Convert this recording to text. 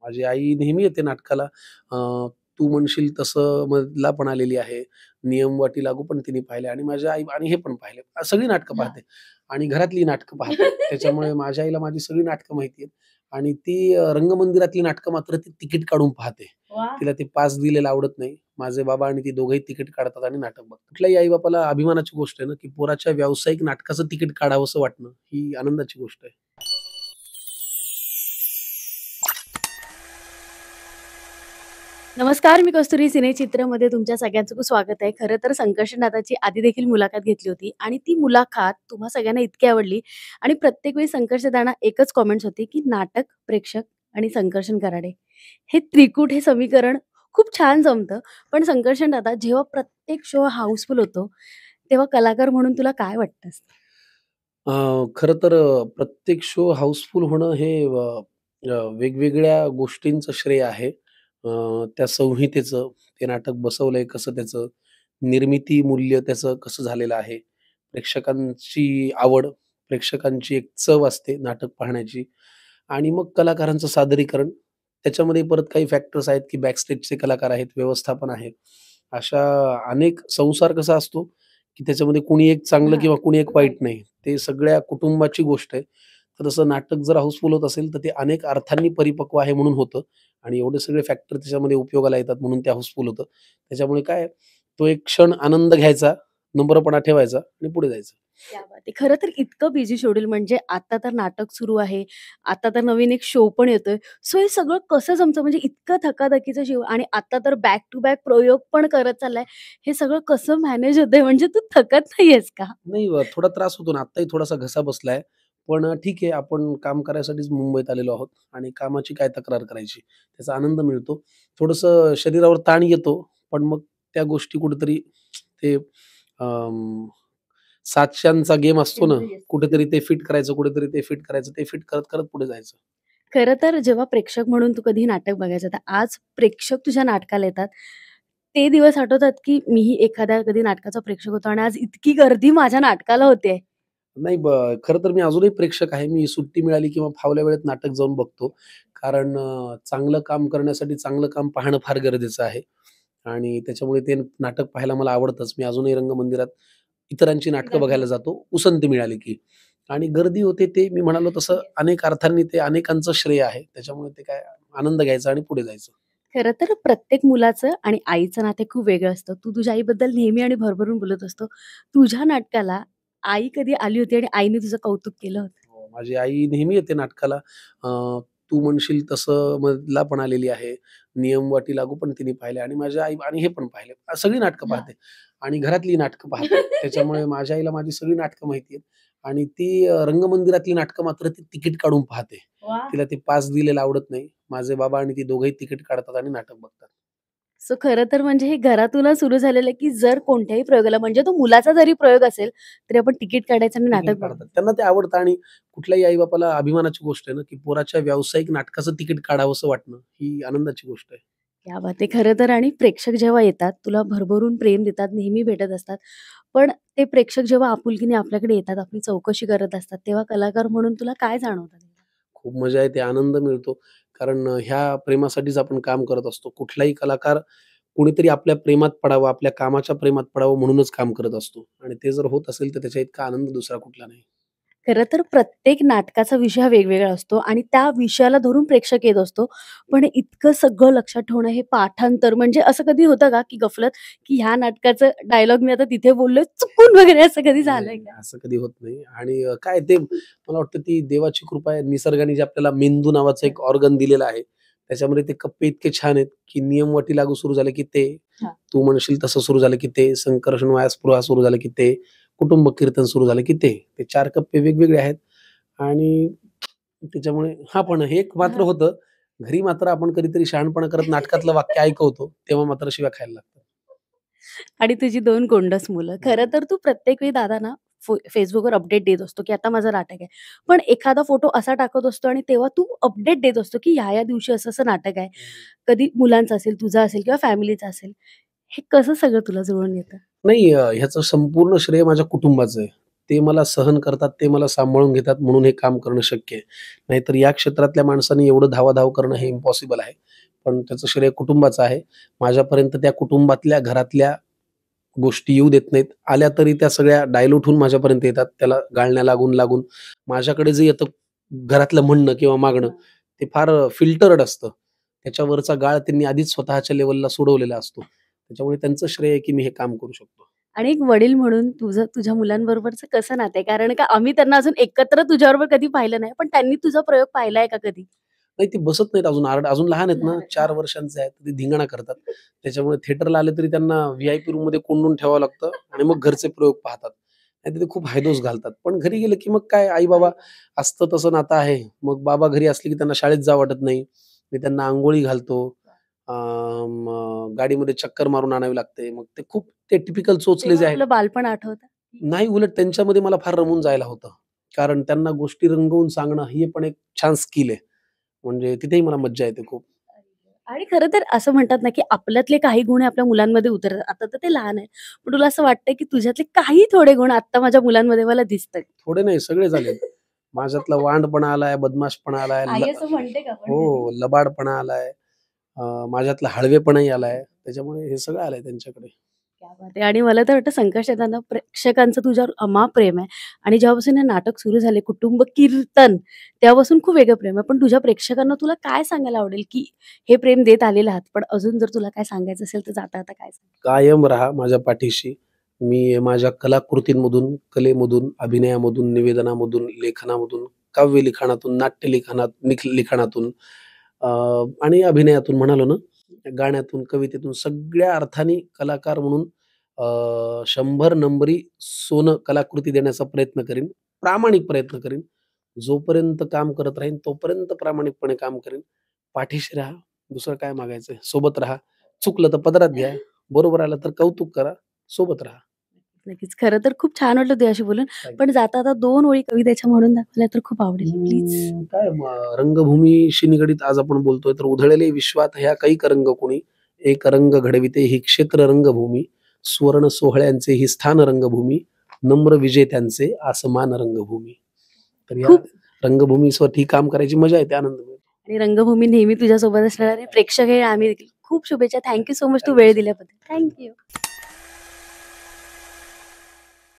माझी आई नेहमी येते नाटकाला. तू म्हणशील तसं मधला पण आलेली आहे. नियम वाटी लागू पण तिने पाहिले आणि माझ्या आई आणि हे पण पाहिले. सगळी नाटकं हां. पाहते आणि घरातली नाटकं पाहते. त्याच्यामुळे माझ्या आईला माझी सगळी नाटकं माहिती आहेत आणि ती रंगमंदिरातली नाटकं मात्र ती तिकीट काढून पाहते. वाह! तिला ते पास दिलेलं आवडत नाही. माझे बाबा आणि ती दोघंही तिकीट काढतात आणि नाटक बघतात. कुठल्याही आई-बापाला अभिमानाची गोष्ट आहे ना, की पोराच्या व्यावसायिक नाटकाचं तिकीट काढावंसं वाटणं, ही आनंदाची गोष्ट आहे. नमस्कार, मी कस्तुरी सिनेचित्रमध्ये तुमच्या सगळ्यांचं खूप स्वागत आहे. खरं तर संकर्षण दादाची आधी देखील मुलाखत घेतली होती आणि ती मुलाखत तुम्हा सगळ्यांना इतकी आवडली आणि प्रत्येक वेळी संकर्ष दादांना एकच कॉमेंट्स होती, की नाटक, प्रेक्षक आणि संकर्षण कराडे. हे त्रिकूट, हे समीकरण खूप छान जमतं. पण संकर्षण दादा, जेव्हा प्रत्येक शो हाऊसफुल होतो, तेव्हा कलाकार म्हणून तुला काय वाटतं? खरं तर प्रत्येक शो हाऊसफुल होणं हे वेगवेगळ्या गोष्टींचं श्रेय आहे. त्या संहितेचं, ते नाटक बसवलंय कसं, त्याचं निर्मिती मूल्य त्याचं कसं झालेलं आहे. प्रेक्षकांची आवड, प्रेक्षकांची एक चव असते नाटक पाहण्याची आणि मग कलाकारांचं सादरीकरण. त्याच्यामध्ये परत काही फॅक्टर्स आहेत, की बॅकस्टेजचे कलाकार आहेत, व्यवस्थापन आहे. अशा अनेक संसार कसा असतो, की त्याच्यामध्ये कुणी एक चांगलं हां. किंवा कुणी एक वाईट नाही. ते सगळ्या कुटुंबाची गोष्ट आहे. तर तसं नाटक जर हाऊसफुल होत असेल, तर ते अनेक अर्थांनी परिपक्व आहे म्हणून होतं आणि एवढे सगळे फॅक्टर त्याच्यामध्ये उपयोगाला येतात म्हणून ते हाऊसफुल होतं. त्याच्यामुळे काय आहे, तो एक क्षण आनंद घ्यायचा, नम्रपणा ठेवायचा आणि पुढे जायचं. क्या बात आहे! खरं तर इतकं बिझी शेड्यूल म्हणजे आता तर नाटक सुरू आहे. आता तर नवीन एक शो पण येतोय. सो हे सगळं कसं जमतं म्हणजे इतकं धकाधकीचं जीवन आणि आता तर बॅक टू बॅक प्रयोग पण करत चाललाय. हे सगळं कसं मॅनेज होतंय म्हणजे तू थकत नाहीयेस का? नाही थोडा त्रास होतो ना, आत्ताही थोडासा घसा बसलाय. पण ठीक आहे, आपण काम करायसाठीच मुंबईत आलेलो आहोत आणि कामाची काय तक्रार करायची. त्याचा आनंद मिळतो. थोडंसं शरीरावर ताण येतो, पण मग त्या गोष्टी कुठेतरी ते अं, 700चा गेम असतो ना, कुठेतरी ते फिट करायचं, कुठेतरी ते फिट करायचं. ते फिट करत-करत पुढे जायचं. खरं तर जेव्हा प्रेक्षक म्हणून तू कधी नाटक बघायचं, तर आज प्रेक्षक तुझ्या नाटकाला येतात. ते दिवस आठवतात, की मीही एखाद्या कधी नाटकाचा प्रेक्षक होतो आणि आज इतकी गर्दी माझ्या नाटकाला होते. नाही खरं तर मी अजूनही प्रेक्षक आहे. मी सुट्टी मिळाली किंवा फावल्या वेळेत नाटक जाऊन बघतो. कारण चांगलं काम करण्यासाठी चांगलं काम पाहणं फार गरजेचं आहे आणि त्याच्यामुळे ते नाटक पाहायला मला आवडतंच. मी अजूनही रंगमंदिरात इतरांची नाटकं बघायला जातो, उसंती मिळाली की. आणि गर्दी होते ते मी म्हणालो तसं अनेक अर्थांनी ते अनेकांचं श्रेय आहे. त्याच्यामुळे ते काय आनंद घ्यायचा आणि पुढे जायचं. खरं तर प्रत्येक मुलाचं आणि आईचं नाते खूप वेगळं असतं. तू तुझ्या आईबद्दल नेहमी आणि भरभरून बोलत असतो. तुझ्या नाटकाला आई कधी आली होती आणि आईने तुझं कौतुक केलं होतं? हो, माझी आई नेहमी येते नाटकाला. अ, तू म्हणशील तसं मधला पण आलेली आहे. नियम वाटी लागू पण तिने पाहिले आणि माझ्या आई आणि हे पण पाहिले. सगळी नाटकं हां. पाहते आणि घरातली नाटकं पाहते. त्याच्यामुळे माझ्या आईला माझी सगळी नाटकं माहिती आहेत आणि ती रंगमंदिरातली नाटकं मात्र ती तिकीट काढून पाहते. वाह! तिला ते पास दिलेलं आवडत नाही. माझे बाबा आणि ती दोघंही तिकीट काढतात आणि नाटक बघतात. सो खरं तर म्हणजे हे घरातूनच सुरू झालेलं आहे, की जर कोणत्याही प्रयोगाला म्हणजे तो मुलाचा जरी प्रयोग असेल, तरी आपण तिकीट काढायचं आणि तिकीट नाटक काढतात. बघायचं. त्यांना ते आवडतं आणि कुठल्याही आई-बापाला अभिमानाची गोष्ट आहे ना, की पोराच्या व्यावसायिक नाटकाचं तिकीट काढावंसं वाटणं, ही आनंदाची गोष्ट आहे. क्या बात आहे! खरं तर आणि प्रेक्षक जेव्हा येतात, तुला भरभरून प्रेम देतात, नेहमी भेटत असतात. पण ते प्रेक्षक जेव्हा आपुलकीने आपल्याकडे येतात, आपली चौकशी करत असतात, तेव्हा कलाकार म्हणून तुला काय जाणवतं? खूप मजा येते, आनंद मिळतो. कारण ह्या प्रेमासाठीच आपण काम करत असतो. कुठलाही कलाकार कुणीतरी आपल्या प्रेमात पडावं, आपल्या कामाच्या प्रेमात पडावं म्हणूनच काम करत असतो आणि ते जर होत असेल, तर त्याच्या इतका आनंद दुसरा कुठला नाही. खरं तर प्रत्येक नाटकाचा विषय हा वेगवेगळा असतो आणि त्या विषयाला धरून प्रेक्षक येत असतो. पण इतकं सगळं लक्षात ठेवणं हे पाठांतर म्हणजे असं कधी होतं का, की गफलत, की ह्या नाटकाचं डायलॉग मी आता तिथे बोललोय चुकून वगैरे असं कधी नाही, झालंय नाही, का? असं कधी होत नाही आणि काय ते मला वाटतं ती देवाची कृपा आहे. निसर्गाने जे आपल्याला मेंदू नावाचं एक ऑर्गन दिलेलं आहे. त्याच्यामध्ये ते कप्पे इतके छान आहेत, की नियम वाटी लागू सुरू झाले, की ते, हां. तू म्हणशील तसं सुरू झालं, की ते, संकर्षण वाया स्पृहा सुरू झालं, की ते, कुटुंब कीर्तन सुरू झालं, की ते. ते 4 कप्पे वेगवेगळे आहेत आणि त्याच्यामुळे हां, पण हे एक मात्र हां. होतं, घरी मात्र आपण कधीतरी शहाणपणा करत नाटकातलं वाक्य ऐकवतो, तेव्हा मात्र शिव्या खायला लागतात. आणि तुझी 2 गोंडस मुलं. खरं हं. तर तू प्रत्येक वेळी दादा ना Facebookवर अपडेट देत असतो, की आता माझं नाटक आहे. पण एखादा फोटो असा टाकत असतो आणि तेव्हा तू अपडेट देत असतो, की ह्या-ह्या दिवशी असं-असं नाटक आहे. कधी मुलांचं असेल, तुझं असेल किंवा फॅमिलीचं असेल. हे कसं सगळं तुला जुळून येतं? नाही ह्याचं संपूर्ण श्रेय माझ्या कुटुंबाचं आहे. ते मला सहन करतात, ते मला सांभाळून घेतात म्हणून हे काम करणं शक्य आहे. नाहीतर या क्षेत्रातल्या माणसाने एवढं धावाधाव करणं हे इम्पॉसिबल आहे. पण त्याचं श्रेय कुटुंबाचं आहे. माझ्यापर्यंत त्या कुटुंबातल्या, घरातल्या गोष्टी येऊ देत नाहीत. आल्या तरी त्या सगळ्या डायल्यूट होऊन माझ्यापर्यंत येतात. त्याला गाळण्या लागून माझ्याकडे जे येतं घरातलं म्हणणं किंवा मागणं, ते फार फिल्टर्ड असतं. त्याच्यावरचा गाळ त्यांनी आधीच स्वतःच्या लेव्हलला सोडवलेला असतो. त्याच्यामुळे त्यांचं श्रेय आहे, की मी हे काम करू शकतो. आणि एक वडील म्हणून तुझं तुझ्या मुलांबरोबरचं कसं नातं आहे? कारण का आम्ही त्यांना अजून एकत्र तुझ्याबरोबर कधी पाहिलं नाही. पण त्यांनी तुझा प्रयोग पाहिलाय का कधी? नाही ते बसत नाहीत अजून अजून लहान आहेत ना, लहान आहेत. 4 वर्षांचे आहेत. ते धिंगाणा करतात. त्याच्यामुळे थिएटरला आले तरी त्यांना व्ही-आय-पी रूममध्ये कोंडून ठेवावं लागतं आणि मग घरचे प्रयोग पाहतात. नाहीतर ते खूप हैदोस घालतात. पण घरी गेलं की मग काय आई-बाबा असतं तसं नातं आहे. मग बाबा घरी असले की त्यांना शाळेत जावं वाटत नाही. मी त्यांना अंघोळी घालतो. मग गाडीमध्ये चक्कर मारून आणावी लागते. मग ते खूप ते टिपिकल चोचले जे तेव्हा आहेत तुला बालपण आठवतं? नाही उलट त्यांच्यामध्ये मला फार रमून जायला होतं. कारण त्यांना गोष्टी रंगवून सांगणं हे पण एक छान स्किल आहे. म्हणजे तिथेही मला मज्जा येते खूप. आणि खरं तर असं म्हणतात ना, की आपल्यातले काही गुण हे आपल्या मुलांमध्ये उतरतात. आता तर ते लहान आहे. पण तुला असं वाटतंय, की तुझ्यातले काही थोडे गुण आत्ता माझ्या मुलांमध्ये मला दिसतायत. थोडे नाही सगळे झालेत. माझ्यातला वांडपणा आलाय, बदमाशपणा आलाय, आई असं म्हणते का पण कधी? हो, लबाडपणा आलाय. माझ्यातला हळवेपणाही आलाय. त्याच्यामुळे हे सगळं आलंय त्यांच्याकडे. क्या बात आहे! आणि मला तर वाटतं संकष्ट येताना प्रेक्षकांचं तुझ्यावर अमाप प्रेम आहे आणि जेव्हापासून हे नाटक सुरू झाले कुटुंब कीर्तन, तेव्हापासून खूप वेगळं प्रेम आहे. पण तुझ्या प्रेक्षकांना तुला काय सांगायला आवडेल, की हे प्रेम देत आलेले आहात, पण अजून जर तुला काय सांगायचं असेल तर जाता-जाता काय सांगाल? कायम राहा माझ्या पाठीशी. मी माझ्या कलाकृतींमधून, कलेमधून, अभिनयामधून, निवेदनामधून, लेखनामधून, काव्य लिखाणातून, नाट्य लिखाणात लिखाणातून अ, आणि अभिनयातून म्हणालो ना, गाण्यातून, कवितेतून सगळ्या अर्थाने कलाकार म्हणून 100 नंबरी सोनं कलाकृती देण्याचा प्रयत्न करीन. प्रामाणिक प्रयत्न करीन. जोपर्यंत काम करत राहीन, तोपर्यंत प्रामाणिकपणे काम करीन. पाठीशी राहा. दुसरं काय मागायचंय? सोबत राहा. चुकलं तर पदरात घ्या. बरोबर आलं तर कौतुक करा. सोबत राहा. नक्कीच. खरं तर खूप छान वाटलं तुझ्याशी बोलून. पण जाता-जाता 2 ओळी कवितेच्या म्हणून दाखवल्या तर खूप आवडेल. प्लीज. काय रंगभूमीशी निगडीत आज आपण बोलतोय तर उधळले विश्वात ह्या कैक रंग कोणी, एक रंग घडविते ही क्षेत्र रंगभूमी, सुवर्ण सोहळ्यांचे ही स्थान रंगभूमी, नम्र विजेत्यांचे आसमान रंगभूमी. तर या खूप रंगभूमीसाठी काम करायची मजा येते, आनंद मिळतो. आणि रंगभूमी नेहमी तुझ्यासोबत असणार आहे. प्रेक्षक हे आम्ही देखील. खूप शुभेच्छा. थँक सो मच तू थँक वेळ सो दिल्याबद्दल. थँक